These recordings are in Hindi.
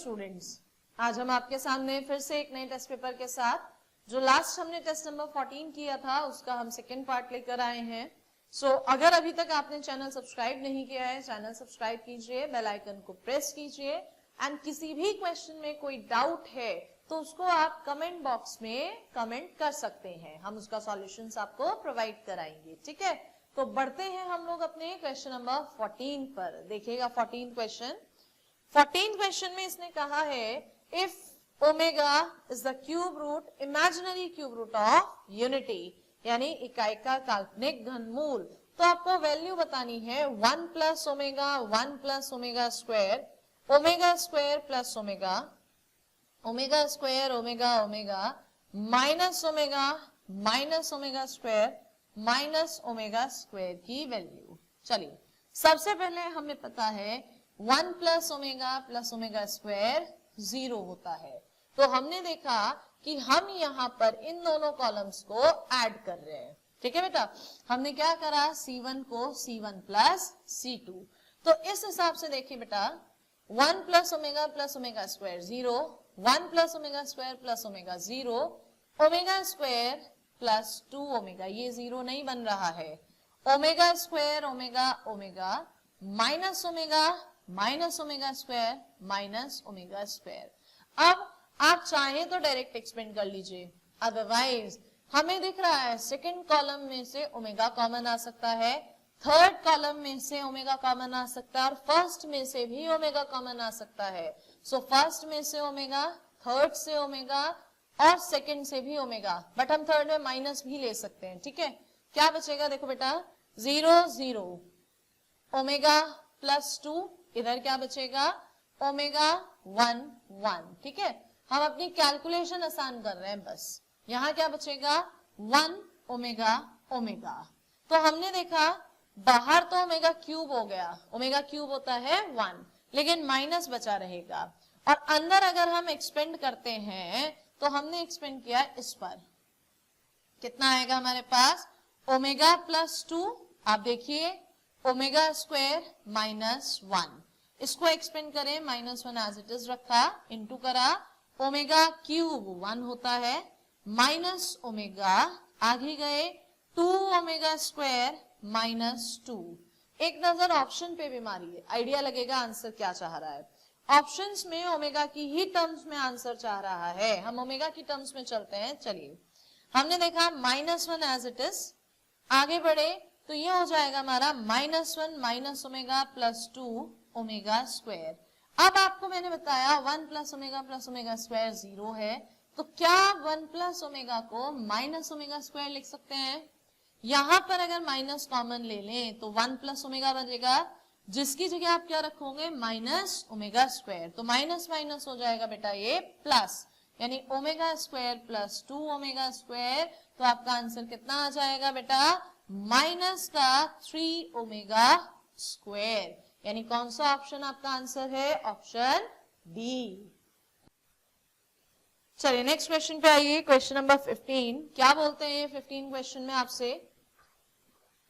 स्टूडेंट्स, आज हम आपके सामने फिर से एक नए टेस्ट पेपर के साथ, जो लास्ट हमने टेस्ट नंबर 14 किया था उसका हम सेकेंड पार्ट लेकर आए हैं। अगर अभी तक आपने चैनल सब्सक्राइब नहीं किया है, चैनल सब्सक्राइब कीजिए, बेल आइकन को प्रेस कीजिए एंड किसी भी क्वेश्चन में कोई डाउट है तो उसको आप कमेंट बॉक्स में कमेंट कर सकते हैं, हम उसका सॉल्यूशंस आपको प्रोवाइड कराएंगे। ठीक है, तो बढ़ते हैं हम लोग अपने क्वेश्चन नंबर 14 पर। देखिएगा 14 क्वेश्चन में इसने कहा है if omega is the cube root, imaginary cube root of unity, यानी इकाई का काल्पनिक घनमूल, तो आपको वैल्यू बतानी है 1 plus omega 1 plus omega square, omega square plus omega, omega square omega omega minus omega minus omega square minus omega square की वैल्यू। चलिए, सबसे पहले हमें पता है 1 प्लस ओमेगा स्क्वायर 0 होता है, तो हमने देखा कि हम यहाँ पर इन दोनों कॉलम्स को ऐड कर रहे हैं। ठीक है बेटा, हमने क्या करा, C1 को C1 प्लस C2, तो इस हिसाब से देखिए बेटा 1 plus omega square 0, 1 plus omega square plus omega 0, omega square plus 2 omega, ये 0 नहीं बन रहा है, omega square omega omega minus omega square minus omega square. अब आप चाहें तो डायरेक्ट एक्सपेंड कर लीजिए, अदरवाइज हमें दिख रहा है सेकंड कॉलम में से ओमेगा कॉमन आ सकता है, थर्ड कॉलम में से ओमेगा कॉमन आ सकता है और फर्स्ट में से भी ओमेगा कॉमन आ सकता है। सो फर्स्ट में से ओमेगा, थर्ड से ओमेगा और सेकंड से भी ओमेगा, बट हम थर्ड में माइनस भी ले सकते हैं। ठीक है, क्या बचेगा, देखो बेटा 0 0, ओमेगा प्लस 2, इधर क्या बचेगा ओमेगा 1 1। ठीक है, हम अपनी कैलकुलेशन आसान कर रहे हैं, बस यहाँ क्या बचेगा 1 ओमेगा ओमेगा। तो हमने देखा बाहर तो ओमेगा क्यूब हो गया, ओमेगा क्यूब होता है 1, लेकिन माइनस बचा रहेगा, और अंदर अगर हम एक्सपेंड करते हैं तो हमने एक्सपेंड किया इस पर, कितना आएगा हमारे पास ओमेगा प्लस 2, आप देखिए ओमेगा स्क्वायर माइनस 1, इसको एक्सपेंड करें -1 एज इट इज रखा, इंटू करा, ओमेगा क्यूब 1 होता है माइनस ओमेगा, आगे गए 2 ओमेगा स्क्वायर माइनस 2। एक नजर ऑप्शन पे भी मारिए, आइडिया लगेगा आंसर क्या चाह रहा है। ऑप्शंस में ओमेगा की ही टर्म्स में आंसर चाह रहा है, हम ओमेगा की टर्म्स में चलते हैं। चलिए, हमने देखा -1 एज इट इज, आगे बढ़े तो ये हो जाएगा हमारा -1 minus omega plus 2 omega square. अब आपको मैंने बताया 1 प्लस ओमेगा स्क्वायर 0 है, तो क्या 1 प्लस ओमेगा को माइनस ओमेगा स्क्वायर लिख सकते हैं? यहां पर अगर माइनस कॉमन ले लें तो 1 प्लस ओमेगा बचेगा, जिसकी जगह आप क्या रखोगे माइनस ओमेगा स्क्वायर, तो माइनस माइनस हो जाएगा बेटा ये प्लस, यानी omega square plus 2 omega square, तो आपका आंसर कितना आ जाएगा बेटा माइनस का 3 ओमेगा स्क्वायर, यानी कौन सा ऑप्शन आपका आंसर है, ऑप्शन डी। चलिए नेक्स्ट क्वेश्चन पे आइए, क्वेश्चन नंबर 15। क्या बोलते हैं 15 क्वेश्चन में आपसे,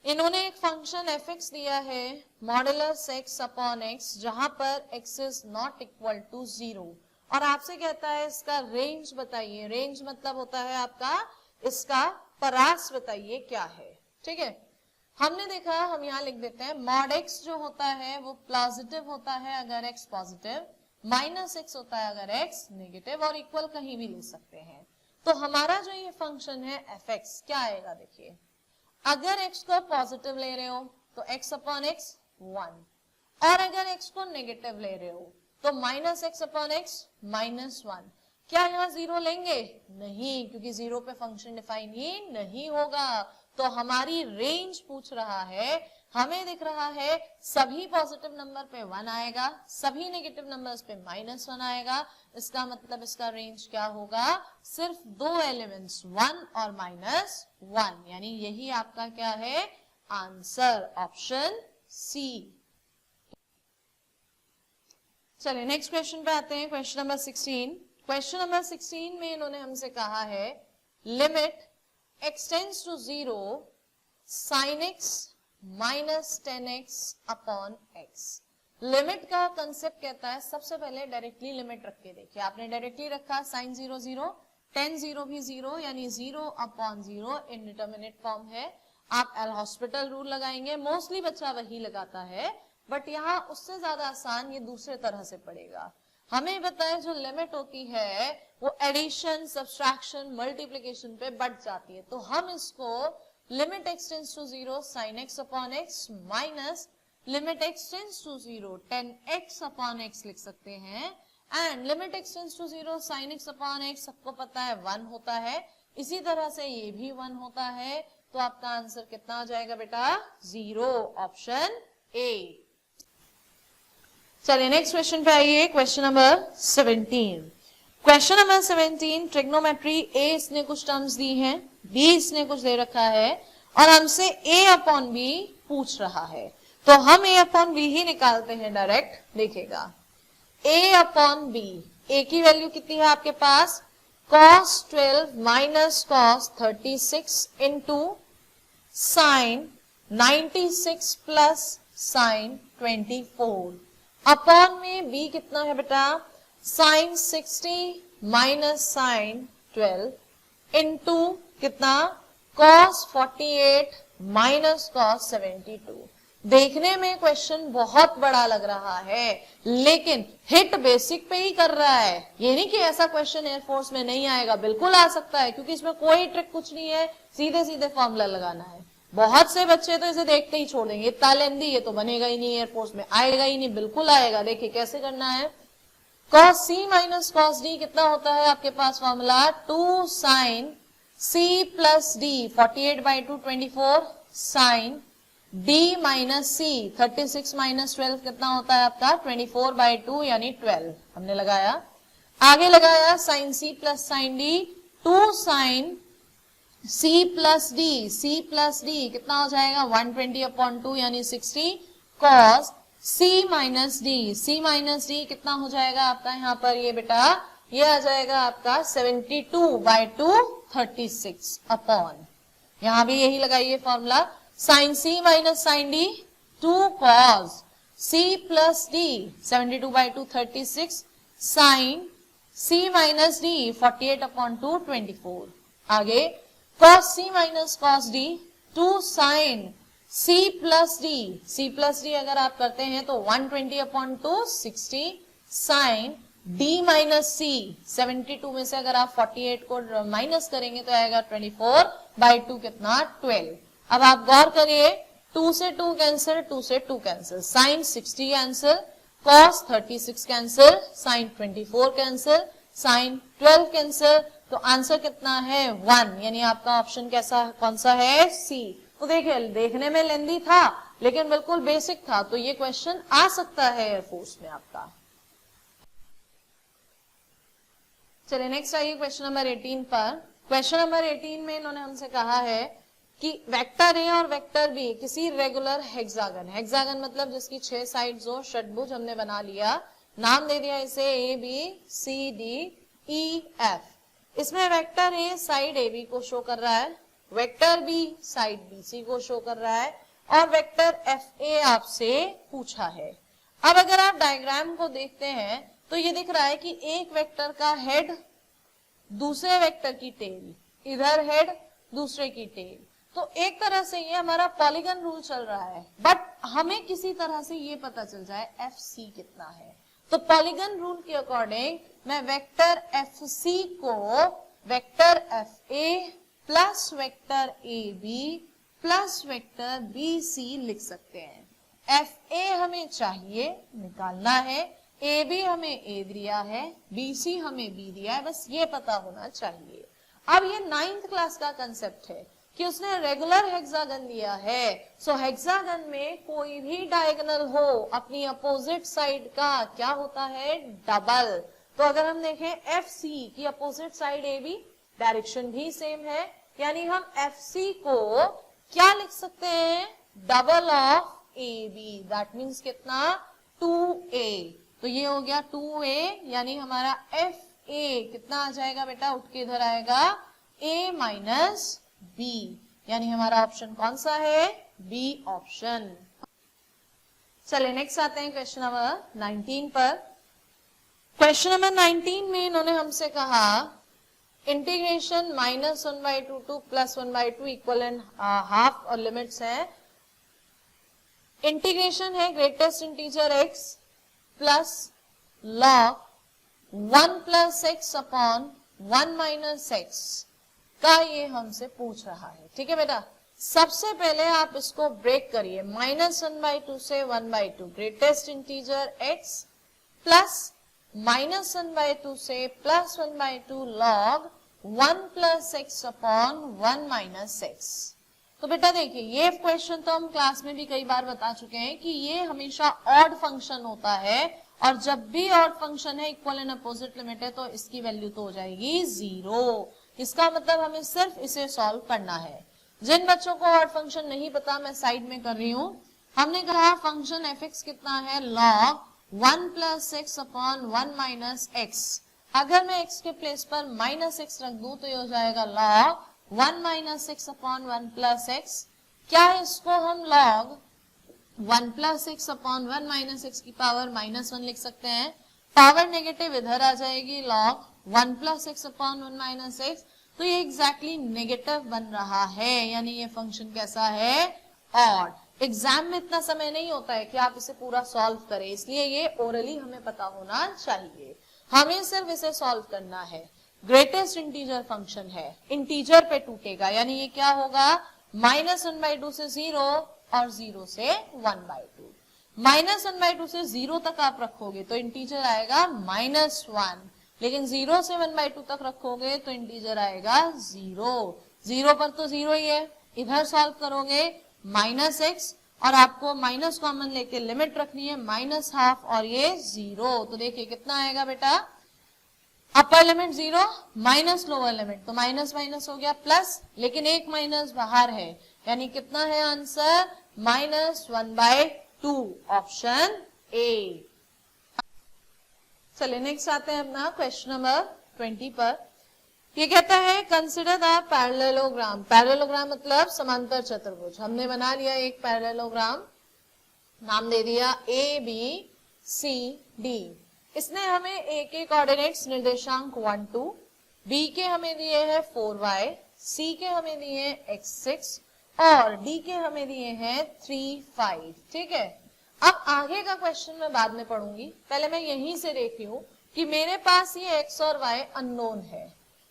इन्होंने एक फंक्शन f(x) दिया है मॉडुलस x अपॉन x, जहां पर x is not equal to 0, और आपसे कहता है इसका रेंज बताइए। रेंज मतलब होता है आपका इसका परास बताइए क्या है। ठीक है, हमने देखा, हम यहाँ लिख देते हैं मॉड x जो होता है वो पॉजिटिव होता है अगर x पॉजिटिव, माइनस x होता है अगर x नेगेटिव, और इक्वल कहीं भी ले सकते हैं। तो हमारा जो ये फंक्शन है f(x) क्या आएगा, देखिए अगर x को पॉजिटिव ले रहे हो तो x अपॉन x 1, और अगर x को नेगेटिव ले रहे हो तो माइनस x अपॉन x -1। क्या यहाँ 0 लेंगे? नहीं, क्योंकि 0 पे फंक्शन डिफाइन ही नहीं होगा। तो हमारी रेंज पूछ रहा है, हमें दिख रहा है सभी पॉजिटिव नंबर पे 1 आएगा, सभी नेगेटिव नंबर्स पे -1 आएगा, इसका मतलब इसका रेंज क्या होगा, सिर्फ 2 एलिमेंट्स 1 और -1, यानी यही आपका क्या है आंसर, ऑप्शन सी। चलिए नेक्स्ट क्वेश्चन पे आते हैं, क्वेश्चन नंबर 16। क्वेश्चन नंबर 16 में इन्होंने हमसे कहा है limit x tends to 0 sin x minus 10x upon x, limit का कंसेप्ट कहता है सबसे पहले डायरेक्टली लिमिट रख के देखिए, आपने डायरेक्टली रखा sin 0 0, tan 0 भी 0 यानी 0 अपॉन 0 इनडिटरमिनेट फॉर्म है। आप एल हॉस्पिटल रूल लगाएंगे, मोस्टली बच्चा वही लगाता है, बट यहाँ उससे ज्यादा आसान ये दूसरे तरह से पड़ेगा। हमें बताए जो लिमिट होती है वो एडिशन, सब्सट्रैक्शन, मल्टीप्लिकेशन पे बढ़ जाती है, तो हम इसको limit x tends to 0 sin x upon x minus limit x tends to 0 tan x upon x लिख सकते हैं। And limit x tends to 0 sin x upon x सबको पता है 1 होता है, इसी तरह से ये भी 1 होता है, तो आपका आंसर कितना आ जाएगा बेटा 0, ऑप्शन ए। चलिए नेक्स्ट क्वेश्चन पे आइए, question number 17। Question number 17 trigonometry, ए इसने कुछ टर्म्स दी हैं, बी इसने कुछ दे रखा है और हमसे a अपॉन बी पूछ रहा है, तो हम a अपॉन बी ही निकालते हैं डायरेक्ट। देखिएगा a अपॉन बी, a की वैल्यू कितनी है आपके पास cos 12 minus cos 36 into sine 96 plus sign 24 upon में b कितना है बेटा साइन 60 माइनस साइन 12 इंटू कितना cos 48 माइनस cos 72। देखने में क्वेश्चन बहुत बड़ा लग रहा है, लेकिन हिट बेसिक पे ही कर रहा है। ये नहीं कि ऐसा क्वेश्चन एयरफोर्स में नहीं आएगा, बिल्कुल आ सकता है, क्योंकि इसमें कोई ट्रिक कुछ नहीं है, सीधे सीधे फॉर्मूला लगाना है। बहुत से बच्चे तो इसे देखते ही छोड़ देंगे, इतना लेंदी ये तो बनेगा ही नहीं, एयरफोर्स में आएगा ही नहीं। बिल्कुल आएगा, देखिए कैसे करना है। cos c minus cos d कितना होता है आपके पास formula 2 sine c plus d 48/2 24 sine d minus c 36 minus 12 कितना होता है आपका 24/2 यानी 12 हमने लगाया। आगे लगाया sine c plus sine d 2 sine c plus d कितना हो जाएगा 120/2 यानी 60 cos c माइनस d कितना हो जाएगा आपका यहाँ पर ये बेटा ये आ जाएगा आपका 72/2 36 अपॉन, यहां भी यही लगाइए formula sine c minus sine d 2 cos c plus d 72/2 36 sine c minus d 48/2 24। आगे cos c minus cos d 2 sine c plus d अगर आप करते हैं तो 120/2 60 साइन d माइनस c 72 में से अगर आप 48 को माइनस करेंगे तो आएगा 24/2 कितना 12। अब आप गौर करिए 2 से 2 कैंसिल, 2 से 2 cancel, sine 60 cancel, cos 36 cancel, sine 24 cancel, sine 12 cancel, तो आंसर कितना है 1, यानी आपका ऑप्शन कैसा कौन सा है सी। तो देखिए देखने में लेंदी था लेकिन बिल्कुल बेसिक था, तो ये क्वेश्चन आ सकता है एयरफोर्स में आपका। चलिए नेक्स्ट आइए क्वेश्चन नंबर 18 पर। क्वेश्चन नंबर 18 में इन्होंने हमसे कहा है कि वेक्टर ए और वेक्टर बी किसी रेगुलर हेक्सागन, हेक्सागन मतलब जिसकी 6 साइड्स हो, षटभुज हमने बना लिया, नाम दे दिया इसे A B C D E F. इसमें vector A side A B को शो कर रहा है, vector B side B C को शो कर रहा है और वेक्टर एफ ए आपसे पूछा है। अब अगर आप डायग्राम को देखते हैं तो ये दिख रहा है कि एक वेक्टर का हेड, दूसरे वेक्टर की टेल, इधर हेड दूसरे की टेल, तो एक तरह से ये हमारा पॉलीगन रूल चल रहा है, बट हमें किसी तरह से ये पता चल जाए एफ सी कितना है। तो पॉलीगन रूल के अकॉर्डिंग मैं वेक्टर एफ सी को vector F A plus vector A B plus vector B C लिख सकते हैं। एफ ए हमें चाहिए निकालना है, ए बी हमें ए दिया है, बी सी हमें बी दिया है, बस ये पता होना चाहिए। अब ये 9th क्लास का कंसेप्ट है कि उसने रेगुलर हेक्सागन दिया है, सो हेक्सागन में कोई भी डायगोनल हो अपनी अपोजिट साइड का क्या होता है डबल। तो अगर हम देखें एफ सी की opposite side A B, direction भी सेम है, यानी हम एफ सी को क्या लिख सकते हैं double of A B, that means कितना 2a। तो ये हो गया 2a, यानी हमारा एफ ए कितना आ जाएगा बेटा, उठ के इधर आएगा a माइनस बी, यानी हमारा ऑप्शन कौन सा है बी ऑप्शन। चलिए नेक्स्ट आते हैं क्वेश्चन नंबर 19 पर। क्वेश्चन नंबर 19 में इन्होंने हमसे कहा integration -1/2 to +1/2 equal and half और लिमिट्स है। इंटीग्रेशन है greatest integer x plus log 1 + x upon 1 - x का ये हमसे पूछ रहा है। ठीक है बेटा, सबसे पहले आप इसको ब्रेक करिए, -1/2 से 1/2 ग्रेटेस्ट इंटीजर x प्लस -1/2 से +1/2 log 1 + x अपॉन 1 - x। तो बेटा देखिए, ये क्वेश्चन तो हम क्लास में भी कई बार बता चुके हैं कि ये हमेशा ऑड फंक्शन होता है, और जब भी ऑड फंक्शन है, इक्वल एंड अपोजिट लिमिट है, तो इसकी वैल्यू तो हो जाएगी 0। इसका मतलब हमें सिर्फ इसे सॉल्व करना है। जिन बच्चों को ऑड फंक्शन नहीं पता, मैं साइड में कर रही हूं। हमने कहा फंक्शन f(x) कितना है, log 1 + x अपॉन 1 - x। अगर मैं x के प्लेस पर -x रख दूं तो ये हो जाएगा log 1 - x अपॉन 1 + x। क्या इसको हम log 1 + x अपॉन 1 - x की पावर -1 लिख सकते हैं? पावर नेगेटिव इधर आ जाएगी, log 1 + x अपॉन 1 - x, तो ये एग्जैक्टली नेगेटिव बन रहा है, यानी ये फंक्शन कैसा है, ऑड। एग्जाम में इतना समय नहीं होता है कि आप इसे पूरा सॉल्व करें, इसलिए ये ओरली हमें पता होना चाहिए। हमें सिर्फ इसे सॉल्व करना है। ग्रेटेस्ट इंटीजर फंक्शन है, इंटीजर पे टूटेगा, यानी ये क्या होगा, -1/2 से 0 और 0 से 1/2। -1/2 से 0 तक आप रखोगे तो इंटीजर आएगा -1, लेकिन 0 से 1/2 तक रखोगे तो इंटीजर आएगा 0। 0 पर तो 0 ही है, इधर सॉल्व करोगे -x, और आपको माइनस कॉमन लेके लिमिट रखनी है -½ और ये 0। तो देखिए कितना आएगा बेटा, upper limit 0 minus lower limit, तो माइनस माइनस हो गया प्लस, लेकिन एक माइनस बाहर है, यानी कितना है आंसर, -1/2, ऑप्शन ए। चलिए नेक्स्ट आते हैं अपना क्वेश्चन नंबर 20 पर। ये कहता है कंसिडर द पैरेललोग्राम। पैरेललोग्राम मतलब समांतर चतुर्भुज। हमने बना लिया एक पैरेललोग्राम, नाम दे दिया ABCD। इसने हमें A के कोऑर्डिनेट्स निर्देशांक 1 2, B के हमें दिए हैं 4y, C के हमें दिए हैं x6 और D के हमें दिए हैं 3 5। ठीक है, अब आगे का क्वेश्चन मैं बाद में पढ़ूंगी, पहले मैं यहीं से देख रही हूं कि मेरे पास ये x और y अननोन है।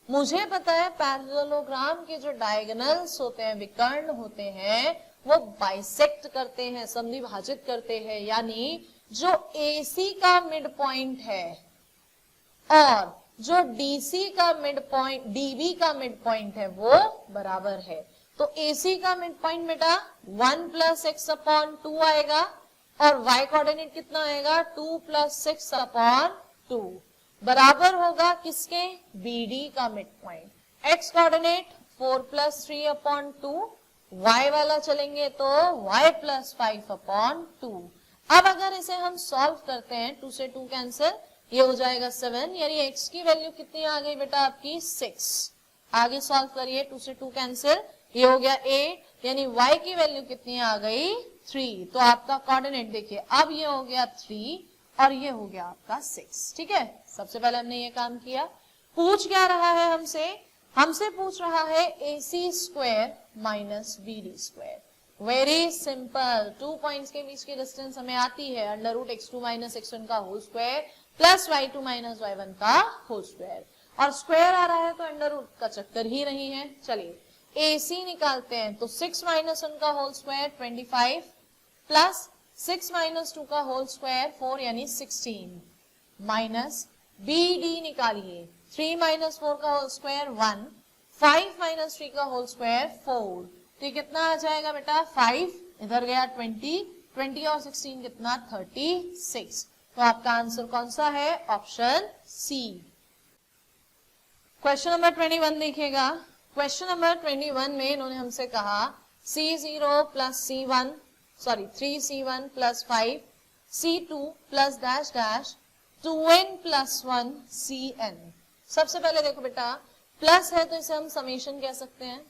मुझे पता है पैरेललोग्राम के जो डायगोनल्स होते हैं, विकर्ण होते हैं, वो बाइसेक्ट करते हैं, समद्विभाजित करते हैं, यानी जो AC का मिड पॉइंट है और जो DC का मिड पॉइंट, DB का मिड पॉइंट है, वो बराबर है। तो AC का मिड पॉइंट बेटा 1 + x अपॉन 2 आएगा, और y कोऑर्डिनेट कितना आएगा, 2 + 6 अपॉन 2, बराबर होगा किसके, BD का mid point. x coordinate 4 + 3 upon 2, y वाला चलेंगे तो y + 5 अपॉन 2। अब अगर इसे हम सॉल्व करते हैं, 2 से 2 कैंसिल, ये हो जाएगा 7, यानी x की वैल्यू कितनी आ गई बेटा आपकी 6। आगे सॉल्व करिए, 2 से 2 कैंसिल, ये हो गया 8, यानी y की वैल्यू कितनी आ गई 3। तो आपका कोऑर्डिनेट देखिए, अब ये हो गया 3 और ये हो गया आपका 6। ठीक है, सबसे पहले हमने ये काम किया। पूछ क्या रहा है हमसे, हमसे पूछ रहा है AC² - BD²। Very simple, 2 points के बीच की डिस्टेंस हमें आती है, √(x2 - x1) का whole square plus y2 - y1 का होल स्क्वायर, और स्क्वायर आ रहा है तो अंडर का चक्कर ही नहीं है। चलिए AC निकालते हैं, तो 6 - 1 का होल स्क्वायर 25 प्लस 6 - 2 का होल स्क्वायर 4 यानी 16 माइनस BD निकालिए, 3 - 4 का होल स्क्वायर 1, 5 - 3 का होल स्क्वायर 4, तो कितना आ जाएगा बेटा 5, इधर गया 20, 20 और 16 कितना 36। तो आपका आंसर कौन सा है, ऑप्शन सी। क्वेश्चन नंबर 21 देखिएगा। क्वेश्चन नंबर 21 में इन्होंने हमसे कहा C0 + C1 sorry 3C1 + 5 C2 + dash dash 2n + 1 CN। सबसे पहले देखो बेटा, प्लस है तो इसे हम समेशन कह सकते हैं,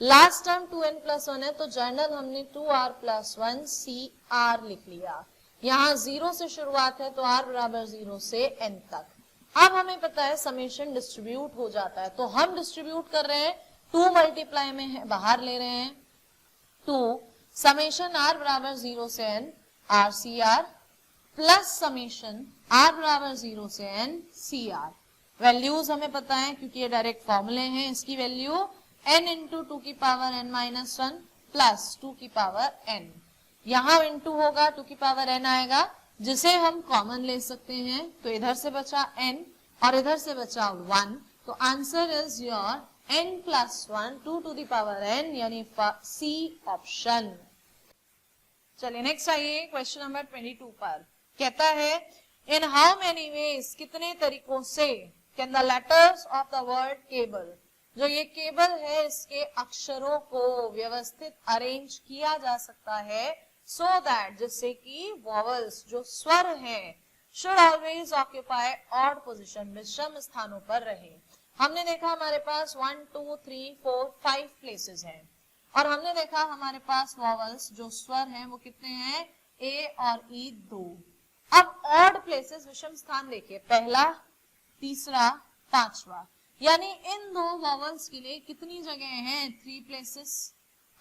लास्ट टर्म 2n + 1 है तो जर्नल हमने 2r + 1 CR लिख लिया। यहाँ 0 से शुरुआत है तो r बराबर 0 से n तक। अब हमें पता है समेशन डिस्ट्रीब्यूट हो जाता है, तो हम डिस्ट्रीब्यूट कर रहे हैं 2 मल्टीप्लाई में है, बाहर ले रहे हैं 2 समेशन r बराबर 0 से n r C R plus summation r बराबर 0 से n सी आर। वैल्यूज हमें पता है क्योंकि ये डायरेक्ट फॉर्मूले हैं, इसकी वैल्यू n इंटू 2 की पावर n माइनस 1 प्लस 2 की पावर n, यहाँ इंटू होगा 2 की पावर n आएगा जिसे हम कॉमन ले सकते हैं, तो इधर से बचा n और इधर से बचा 1, तो answer is your n plus 1 2 to the power n, यानी सी ऑप्शन। चलिए नेक्स्ट आइए क्वेश्चन नंबर 22 पर। कहता है इन हाउ मेनी वेज, कितने तरीकों से can the letters of the word cable, जो ये केबल है इसके अक्षरों को व्यवस्थित अरेंज किया जा सकता है, सो दैट जिससे कि वॉवल्स जो स्वर हैं should always occupy odd position, विषम स्थानों पर रहे। हमने देखा हमारे पास 1 2 3 4 5 प्लेसेस हैं और हमने देखा हमारे पास वॉवल्स जो स्वर हैं वो कितने हैं, ए और ई 2। अब ऑड प्लेसेस विषम स्थान देखिए, पहला तीसरा पांचवा, यानी इन दो वॉवल्स के लिए कितनी जगह हैं, 3 प्लेसेस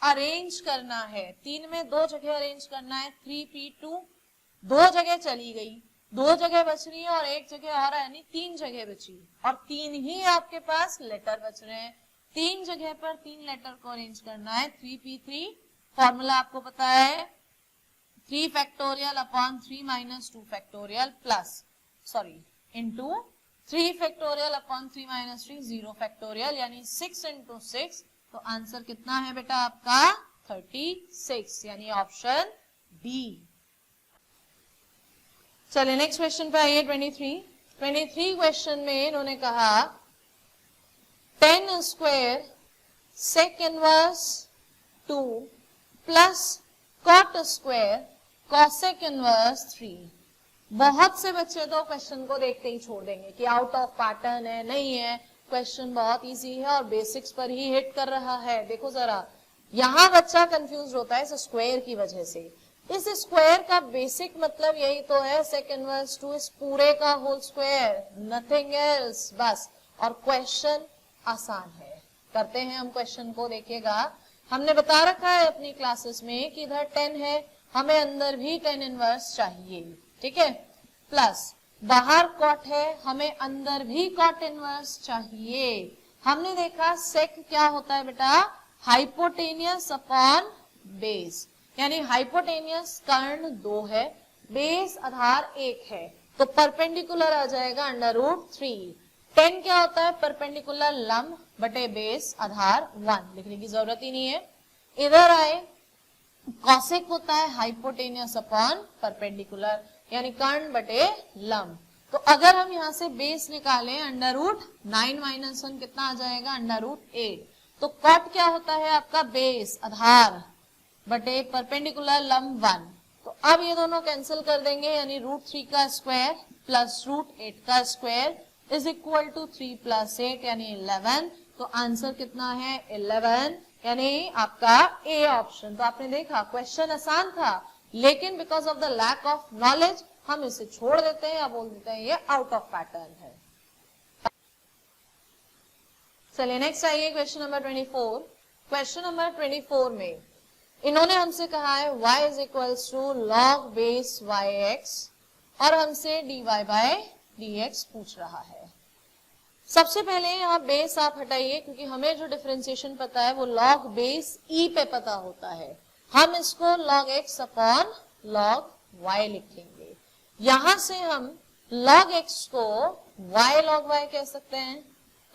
अरेंज करना है। 3 में 2 जगह अरेंज करना है, 3p2 2 जगह चली गई, 2 जगह बच रही है और 1 जगह और है, यानी 3 जगह बची और 3 ही आपके पास लेटर बच रहे हैं। 3 जगह पर 3 लेटर को अरेंज करना है। 3p3 फॉर्मूला आपको पता है 3 factorial upon 3 minus 2 factorial plus into 3 factorial upon 3 minus 3 0 factorial, यानी 6 इंटू 6, तो आंसर कितना है बेटा आपका 36, यानी ऑप्शन बी। चलिए नेक्स्ट क्वेश्चन पे आइए 23 क्वेश्चन में इन्होंने कहा 10 square sec inverse 2 plus cot square cosec inverse 3। बहुत से बच्चे तो क्वेश्चन को देखते ही छोड़ देंगे कि आउट ऑफ पैटर्न है, नहीं है, क्वेश्चन बहुत इजी है और बेसिक्स पर ही हिट कर रहा है। देखो जरा, यहाँ बच्चा कंफ्यूज होता है इस स्क्वायर की वजह से। इस स्क्वायर का बेसिक मतलब यही तो है सेक इनवर्स 2 इस पूरे का होल स्क्वायर, नथिंग एल्स, बस। और क्वेश्चन आसान है, करते हैं हम क्वेश्चन को। देखिएगा हमने बता रखा है अपनी क्लासेस में कि इधर 10 है, हमें अंदर भी 10 इनवर्स चाहिए, ठीक है, प्लस बाहर कॉट है, हमें अंदर भी कॉट इनवर्स चाहिए। हमने देखा सेक क्या होता है बेटा, हाइपोटेनियस अपॉन बेस, यानी हाइपोटेनियस कर्ण 2 है, बेस आधार 1 है, तो परपेंडिकुलर आ जाएगा √3। 10 क्या होता है, परपेंडिकुलर लंब बटे बेस आधार 1, लिखने की जरूरत ही नहीं है। इधर आए कॉसेक होता है हाइपोटेनियस अपॉन परपेंडिकुलर, यानी कर्ण बटे लंब। तो अगर हम यहाँ से बेस निकालें √9 माइनस 1 कितना आ जाएगा, √8। तो कॉट क्या होता है आपका, बेस आधार बटे परपेंडिकुलर लंब 1। तो अब ये दोनों कैंसिल कर देंगे, यानी √3 का स्क्वायर प्लस √8 का square is equal to 3 plus 8, यानी 11। तो आंसर कितना है 11, यानी आपका ए ऑप्शन। तो आपने देखा क्वेश्चन आसान था, लेकिन because of the lack of knowledge हम इसे छोड़ देते हैं या बोल देते हैं ये आउट ऑफ पैटर्न है। चलिए नेक्स्ट आइए क्वेश्चन नंबर 24। क्वेश्चन नंबर 24 में इन्होंने हमसे कहा है y is equals to log base yx और हमसे dy बाय dx पूछ रहा है। सबसे पहले यहाँ बेस आप हटाइए, क्योंकि हमें जो डिफरेंशिएशन पता है वो लॉग बेस e पे पता होता है। हम इसको log x upon log y लिखेंगे। यहां से हम log x को y log y कह सकते हैं।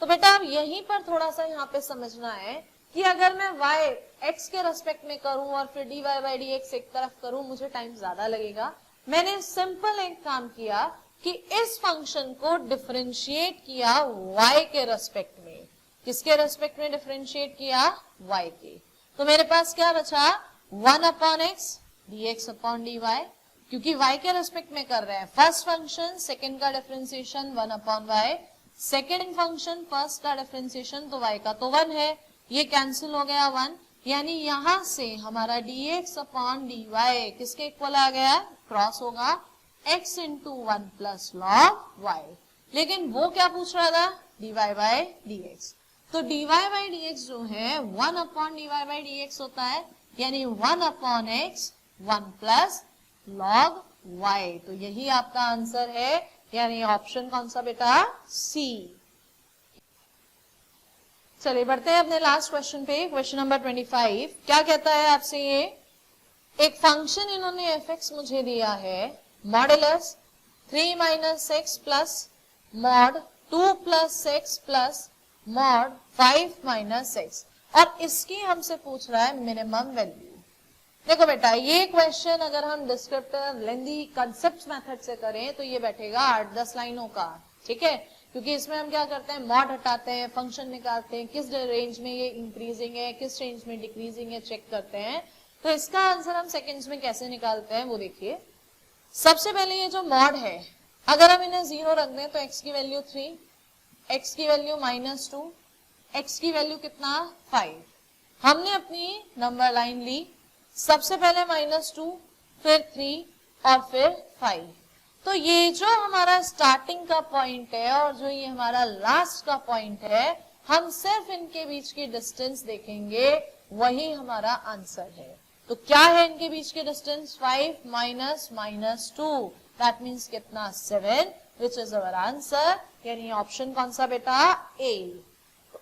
तो बेटा अब यहीं पर थोड़ा सा यहाँ पे समझना है कि अगर मैं y x के रेस्पेक्ट में करूं और फिर dy बाय dx एक तरफ करूं, मुझे टाइम ज्यादा लगेगा। मैंने सिंपल एक काम किया कि इस फंक्शन को डिफरेंशिएट किया y के रेस्पेक्ट में। किसके रेस्पेक्ट में डिफरेंशिएट किया, y के। तो मेरे पास क्या बचा, 1 upon x dx upon dy, क्योंकि y के रेस्पेक्ट में कर रहे हैं। फर्स्ट फंक्शन सेकंड का differentiation 1 upon y, second function first का डिफरेंशिएशन तो y का तो 1 है, ये कैंसिल हो गया 1। यानी यहां से हमारा dx अपॉन dy किसके इक्वल आ गया, क्रॉस होगा x into 1 plus log y। लेकिन वो क्या पूछ रहा था, dy बाई dx। तो dy बाई dx जो है 1 अपॉन dy बाई dx होता है, यानी 1 upon x 1 plus log y। तो यही आपका आंसर है, यानी ऑप्शन कौन सा बेटा, सी। चलिए बढ़ते हैं अपने लास्ट क्वेश्चन पे, क्वेश्चन नंबर 25। क्या कहता है आपसे ये, एक फंक्शन इन्होंने fx मुझे दिया है, modulus 3 minus x plus mod 2 plus x plus mod 5 minus x, और इसकी हमसे पूछ रहा है मिनिमम वैल्यू। देखो बेटा, ये क्वेश्चन अगर हम डिस्क्रिप्टिव लेंदी कंसेप्ट मेथड से करें तो ये बैठेगा 8-10 लाइनों का, ठीक है, क्योंकि इसमें हम क्या करते हैं, मॉड हटाते हैं, फंक्शन निकालते हैं, किस रेंज में ये इंक्रीजिंग है, किस रेंज में डिक्रीजिंग है, चेक करते हैं। तो इसका आंसर हम सेकंड्स में कैसे निकालते हैं वो देखिए। सबसे पहले ये जो मॉड है, अगर हम इन्हें 0 रख दें तो x की वैल्यू 3, x की वैल्यू -2, x की वैल्यू कितना 5। हमने अपनी नंबर लाइन ली, सबसे पहले -2, फिर 3 और फिर 5। तो ये जो हमारा स्टार्टिंग का पॉइंट है और जो ये हमारा लास्ट का पॉइंट है, हम सिर्फ इनके बीच की डिस्टेंस देखेंगे, वही हमारा आंसर है। तो क्या है इनके बीच के डिस्टेंस, 5 माइनस -2, दैट मीन्स कितना 7, विच इज अवर आंसर, यानी ऑप्शन कौन सा बेटा, ए।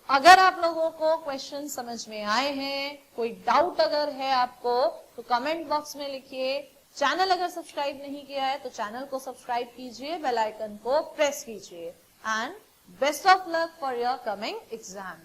अगर आप लोगों को क्वेश्चन समझ में आए हैं, कोई डाउट अगर है आपको तो कमेंट बॉक्स में लिखिए। चैनल अगर सब्सक्राइब नहीं किया है तो चैनल को सब्सक्राइब कीजिए, बेल आइकन को प्रेस कीजिए। And best of luck for your coming exam.